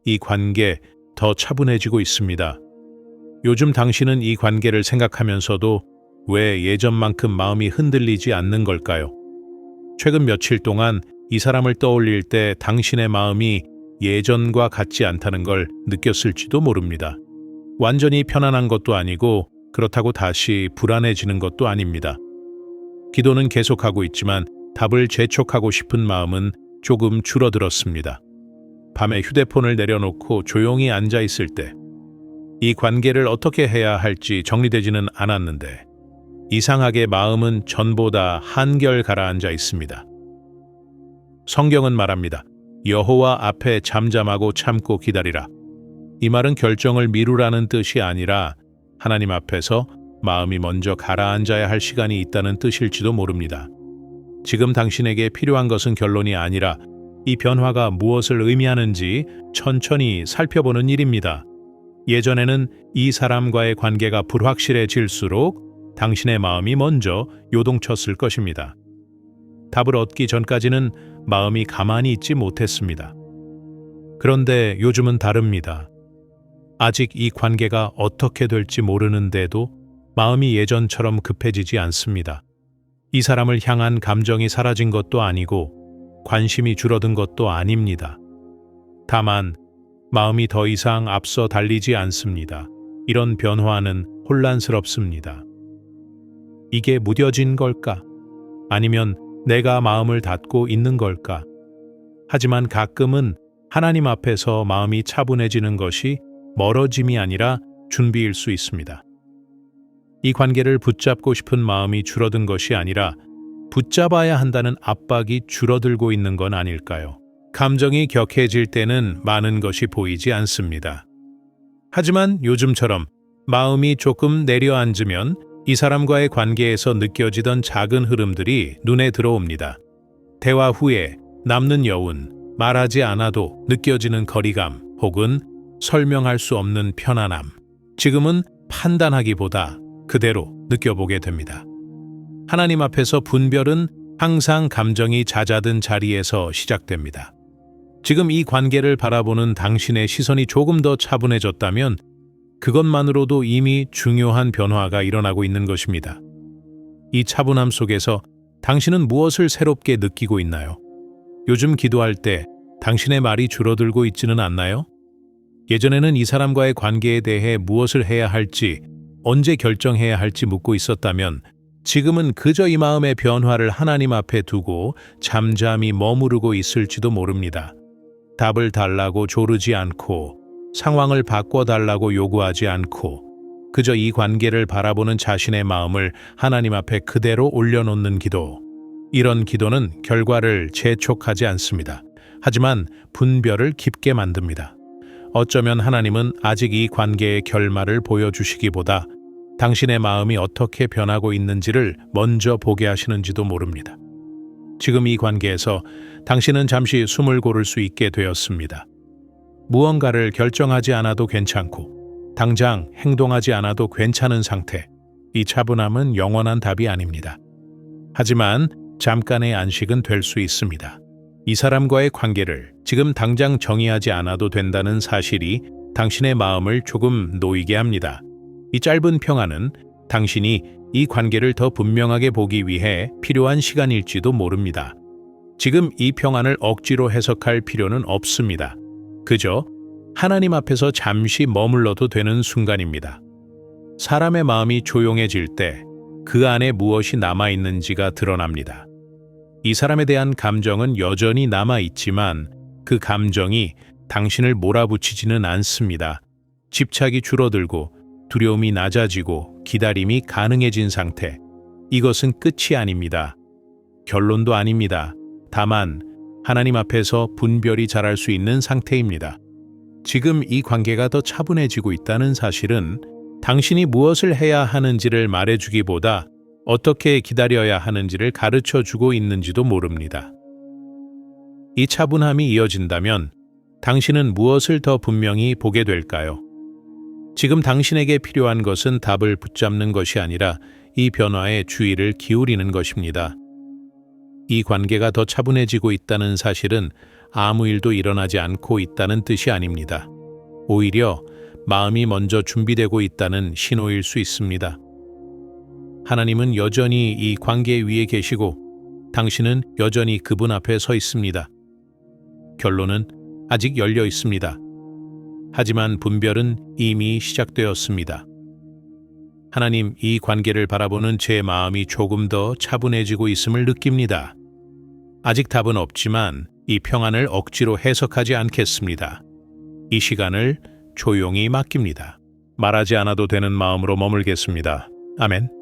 이 관계 더 차분해지고 있습니다. 요즘 당신은 이 관계를 생각하면서도 왜 예전만큼 마음이 흔들리지 않는 걸까요? 최근 며칠 동안 이 사람을 떠올릴 때 당신의 마음이 예전과 같지 않다는 걸 느꼈을지도 모릅니다. 완전히 편안한 것도 아니고 그렇다고 다시 불안해지는 것도 아닙니다. 기도는 계속하고 있지만 답을 재촉하고 싶은 마음은 조금 줄어들었습니다. 밤에 휴대폰을 내려놓고 조용히 앉아 있을 때 이 관계를 어떻게 해야 할지 정리되지는 않았는데 이상하게 마음은 전보다 한결 가라앉아 있습니다. 성경은 말합니다. 여호와 앞에 잠잠하고 참고 기다리라. 이 말은 결정을 미루라는 뜻이 아니라 하나님 앞에서 마음이 먼저 가라앉아야 할 시간이 있다는 뜻일지도 모릅니다. 지금 당신에게 필요한 것은 결론이 아니라 이 변화가 무엇을 의미하는지 천천히 살펴보는 일입니다. 예전에는 이 사람과의 관계가 불확실해질수록 당신의 마음이 먼저 요동쳤을 것입니다. 답을 얻기 전까지는 마음이 가만히 있지 못했습니다. 그런데 요즘은 다릅니다. 아직 이 관계가 어떻게 될지 모르는데도 마음이 예전처럼 급해지지 않습니다. 이 사람을 향한 감정이 사라진 것도 아니고 관심이 줄어든 것도 아닙니다. 다만 마음이 더 이상 앞서 달리지 않습니다. 이런 변화는 혼란스럽습니다. 이게 무뎌진 걸까? 아니면 내가 마음을 닫고 있는 걸까? 하지만 가끔은 하나님 앞에서 마음이 차분해지는 것이 멀어짐이 아니라 준비일 수 있습니다. 이 관계를 붙잡고 싶은 마음이 줄어든 것이 아니라 붙잡아야 한다는 압박이 줄어들고 있는 건 아닐까요? 감정이 격해질 때는 많은 것이 보이지 않습니다. 하지만 요즘처럼 마음이 조금 내려앉으면 이 사람과의 관계에서 느껴지던 작은 흐름들이 눈에 들어옵니다. 대화 후에 남는 여운, 말하지 않아도 느껴지는 거리감, 혹은 설명할 수 없는 편안함. 지금은 판단하기보다 그대로 느껴보게 됩니다. 하나님 앞에서 분별은 항상 감정이 잦아든 자리에서 시작됩니다. 지금 이 관계를 바라보는 당신의 시선이 조금 더 차분해졌다면 그것만으로도 이미 중요한 변화가 일어나고 있는 것입니다. 이 차분함 속에서 당신은 무엇을 새롭게 느끼고 있나요? 요즘 기도할 때 당신의 말이 줄어들고 있지는 않나요? 예전에는 이 사람과의 관계에 대해 무엇을 해야 할지, 언제 결정해야 할지 묻고 있었다면 지금은 그저 이 마음의 변화를 하나님 앞에 두고 잠잠히 머무르고 있을지도 모릅니다. 답을 달라고 조르지 않고 상황을 바꿔달라고 요구하지 않고 그저 이 관계를 바라보는 자신의 마음을 하나님 앞에 그대로 올려놓는 기도. 이런 기도는 결과를 재촉하지 않습니다. 하지만 분별을 깊게 만듭니다. 어쩌면 하나님은 아직 이 관계의 결말을 보여주시기보다 당신의 마음이 어떻게 변하고 있는지를 먼저 보게 하시는지도 모릅니다. 지금 이 관계에서 당신은 잠시 숨을 고를 수 있게 되었습니다. 무언가를 결정하지 않아도 괜찮고 당장 행동하지 않아도 괜찮은 상태. 이 차분함은 영원한 답이 아닙니다. 하지만 잠깐의 안식은 될 수 있습니다. 이 사람과의 관계를 지금 당장 정의하지 않아도 된다는 사실이 당신의 마음을 조금 놓이게 합니다. 이 짧은 평안은 당신이 이 관계를 더 분명하게 보기 위해 필요한 시간일지도 모릅니다. 지금 이 평안을 억지로 해석할 필요는 없습니다. 그저 하나님 앞에서 잠시 머물러도 되는 순간입니다. 사람의 마음이 조용해질 때 그 안에 무엇이 남아있는지가 드러납니다. 이 사람에 대한 감정은 여전히 남아있지만 그 감정이 당신을 몰아붙이지는 않습니다. 집착이 줄어들고 두려움이 낮아지고 기다림이 가능해진 상태. 이것은 끝이 아닙니다. 결론도 아닙니다. 다만 하나님 앞에서 분별이 자랄 수 있는 상태입니다. 지금 이 관계가 더 차분해지고 있다는 사실은 당신이 무엇을 해야 하는지를 말해주기보다 어떻게 기다려야 하는지를 가르쳐주고 있는지도 모릅니다. 이 차분함이 이어진다면 당신은 무엇을 더 분명히 보게 될까요? 지금 당신에게 필요한 것은 답을 붙잡는 것이 아니라 이 변화에 주의를 기울이는 것입니다. 이 관계가 더 차분해지고 있다는 사실은 아무 일도 일어나지 않고 있다는 뜻이 아닙니다. 오히려 마음이 먼저 준비되고 있다는 신호일 수 있습니다. 하나님은 여전히 이 관계 위에 계시고 당신은 여전히 그분 앞에 서 있습니다. 결론은 아직 열려 있습니다. 하지만 분별은 이미 시작되었습니다. 하나님, 이 관계를 바라보는 제 마음이 조금 더 차분해지고 있음을 느낍니다. 아직 답은 없지만 이 평안을 억지로 해석하지 않겠습니다. 이 시간을 조용히 맡깁니다. 말하지 않아도 되는 마음으로 머물겠습니다. 아멘.